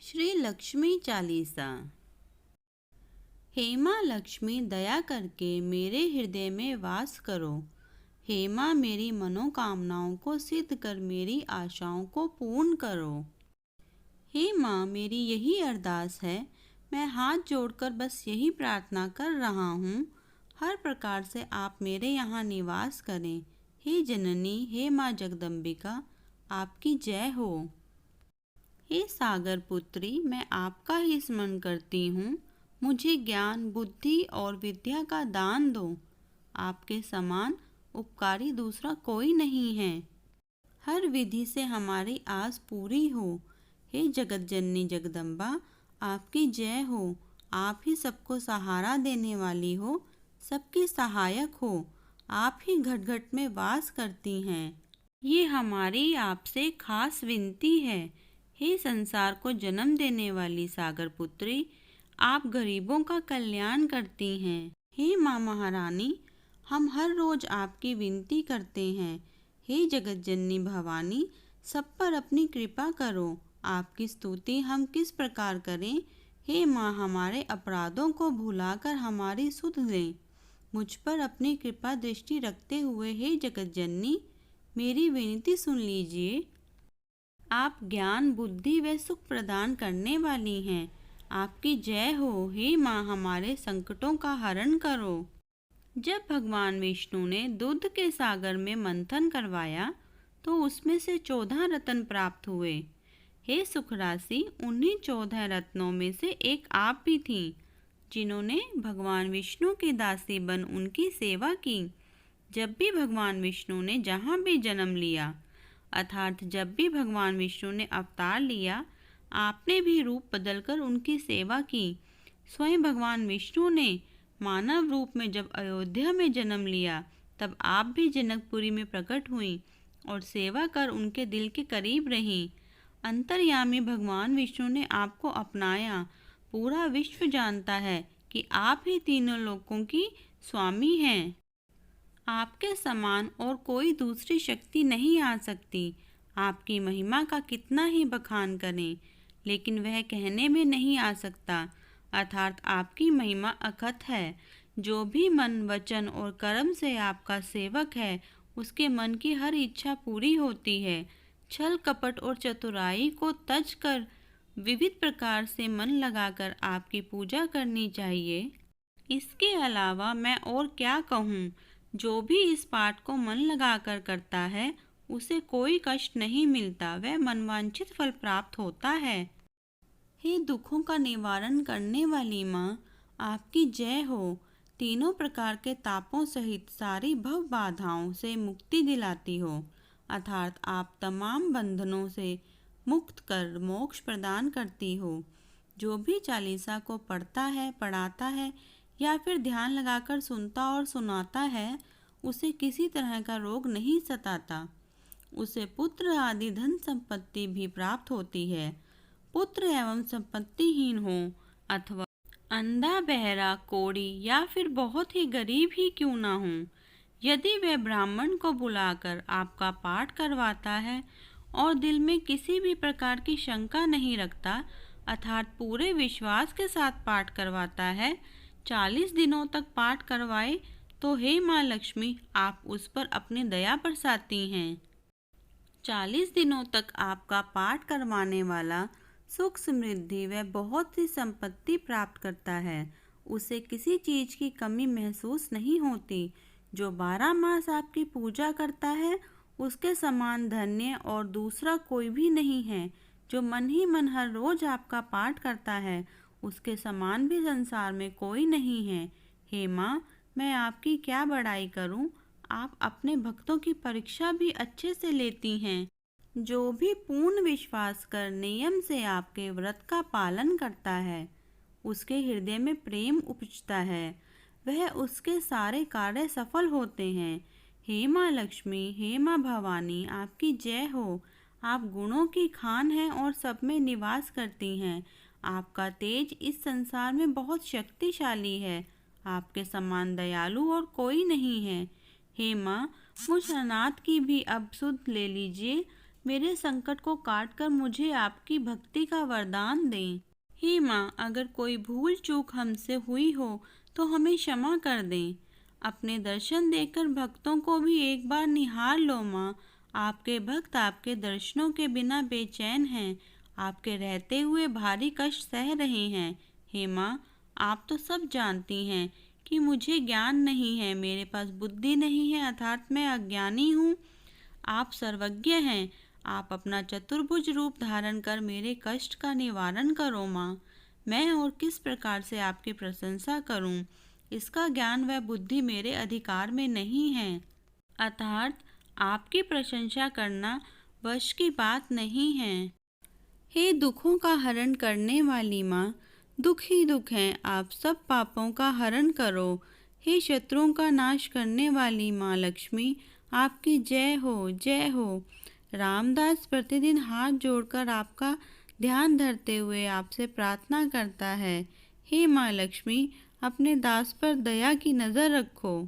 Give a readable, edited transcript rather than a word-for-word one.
श्री लक्ष्मी चालीसा। हे माँ लक्ष्मी, दया करके मेरे हृदय में वास करो। हे माँ, मेरी मनोकामनाओं को सिद्ध कर मेरी आशाओं को पूर्ण करो। हे माँ, मेरी यही अरदास है। मैं हाथ जोड़कर बस यही प्रार्थना कर रहा हूँ। हर प्रकार से आप मेरे यहाँ निवास करें। हे जननी, हे माँ जगदम्बिका, आपकी जय हो। हे सागर पुत्री, मैं आपका ही स्मरण करती हूँ। मुझे ज्ञान, बुद्धि और विद्या का दान दो। आपके समान उपकारी दूसरा कोई नहीं है। हर विधि से हमारी आस पूरी हो। हे जगत जननी जगदम्बा, आपकी जय हो। आप ही सबको सहारा देने वाली हो, सबकी सहायक हो। आप ही घट घट में वास करती हैं। ये हमारी आपसे खास विनती है। हे संसार को जन्म देने वाली सागर पुत्री, आप गरीबों का कल्याण करती हैं। हे माँ महारानी, हम हर रोज आपकी विनती करते हैं। हे जगत जननी भवानी, सब पर अपनी कृपा करो। आपकी स्तुति हम किस प्रकार करें। हे माँ, हमारे अपराधों को भुलाकर हमारी सुध लें। मुझ पर अपनी कृपा दृष्टि रखते हुए हे जगत जननी, मेरी विनती सुन लीजिए। आप ज्ञान, बुद्धि व सुख प्रदान करने वाली हैं। आपकी जय हो। हे माँ, हमारे संकटों का हरण करो। जब भगवान विष्णु ने दूध के सागर में मंथन करवाया तो उसमें से 14 रत्न प्राप्त हुए। हे सुख राशि, उन्हीं 14 रत्नों में से एक आप भी थीं, जिन्होंने भगवान विष्णु की दासी बन उनकी सेवा की। जब भी भगवान विष्णु ने जहाँ भी जन्म लिया, अर्थात जब भी भगवान विष्णु ने अवतार लिया, आपने भी रूप बदलकर उनकी सेवा की। स्वयं भगवान विष्णु ने मानव रूप में जब अयोध्या में जन्म लिया, तब आप भी जनकपुरी में प्रकट हुई और सेवा कर उनके दिल के करीब रहीं। अंतर्यामी भगवान विष्णु ने आपको अपनाया। पूरा विश्व जानता है कि आप ही तीनों लोकों की स्वामी हैं। आपके समान और कोई दूसरी शक्ति नहीं आ सकती। आपकी महिमा का कितना ही बखान करें, लेकिन वह कहने में नहीं आ सकता। अर्थात आपकी महिमा अकथ है। जो भी मन, वचन और कर्म से आपका सेवक है, उसके मन की हर इच्छा पूरी होती है। छल कपट और चतुराई को तज कर विविध प्रकार से मन लगाकर आपकी पूजा करनी चाहिए। इसके अलावा मैं और क्या कहूँ। जो भी इस पाठ को मन लगाकर करता है, उसे कोई कष्ट नहीं मिलता, वह मनवांछित फल प्राप्त होता है। हे दुखों का निवारण करने वाली माँ, आपकी जय हो। तीनों प्रकार के तापों सहित सारी भव बाधाओं से मुक्ति दिलाती हो। अर्थात आप तमाम बंधनों से मुक्त कर मोक्ष प्रदान करती हो। जो भी चालीसा को पढ़ता है, पढ़ाता है या फिर ध्यान लगाकर सुनता और सुनाता है, उसे किसी तरह का रोग नहीं सताता। उसे पुत्र आदि धन संपत्ति भी प्राप्त होती है। पुत्र एवं संपत्तिहीन हो अथवा अंधा, बहरा, कोढ़ी या फिर बहुत ही गरीब ही क्यों ना हो, यदि वह ब्राह्मण को बुलाकर आपका पाठ करवाता है और दिल में किसी भी प्रकार की शंका नहीं रखता, अर्थात पूरे विश्वास के साथ पाठ करवाता है, 40 दिनों तक पाठ करवाए, तो हे माँ लक्ष्मी, आप उस पर अपनी दया बरसाती हैं। 40 दिनों तक आपका पाठ करवाने वाला सुख, समृद्धि व बहुत सी संपत्ति प्राप्त करता है। उसे किसी चीज की कमी महसूस नहीं होती। जो 12 मास आपकी पूजा करता है, उसके समान धन्य और दूसरा कोई भी नहीं है। जो मन ही मन हर रोज आपका पाठ करता है, उसके समान भी संसार में कोई नहीं है। हे माँ, मैं आपकी क्या बड़ाई करूं। आप अपने भक्तों की परीक्षा भी अच्छे से लेती हैं। जो भी पूर्ण विश्वास कर नियम से आपके व्रत का पालन करता है, उसके हृदय में प्रेम उपजता है, वह उसके सारे कार्य सफल होते हैं। हे माँ लक्ष्मी, हे माँ भवानी, आपकी जय हो। आप गुणों की खान हैं और सब में निवास करती हैं। आपका तेज इस संसार में बहुत शक्तिशाली है। आपके समान दयालु और कोई नहीं है। हे माँ, मुझ अनाथ की भी अब सुध ले लीजिए। मेरे संकट को काट कर मुझे आपकी भक्ति का वरदान दें। हे माँ, अगर कोई भूल चूक हमसे हुई हो तो हमें क्षमा कर दें। अपने दर्शन देकर भक्तों को भी एक बार निहार लो माँ। आपके भक्त आपके दर्शनों के बिना बेचैन हैं, आपके रहते हुए भारी कष्ट सह रहे हैं। हे माँ, आप तो सब जानती हैं कि मुझे ज्ञान नहीं है, मेरे पास बुद्धि नहीं है, अर्थात मैं अज्ञानी हूँ। आप सर्वज्ञ हैं, आप अपना चतुर्भुज रूप धारण कर मेरे कष्ट का निवारण करो माँ। मैं और किस प्रकार से आपकी प्रशंसा करूँ, इसका ज्ञान व बुद्धि मेरे अधिकार में नहीं है। अर्थात आपकी प्रशंसा करना वश की बात नहीं है। हे दुखों का हरण करने वाली माँ, दुख ही दुख हैं, आप सब पापों का हरण करो। हे शत्रुओं का नाश करने वाली माँ लक्ष्मी, आपकी जय हो, जय हो। रामदास प्रतिदिन हाथ जोड़कर आपका ध्यान धरते हुए आपसे प्रार्थना करता है। हे माँ लक्ष्मी, अपने दास पर दया की नज़र रखो।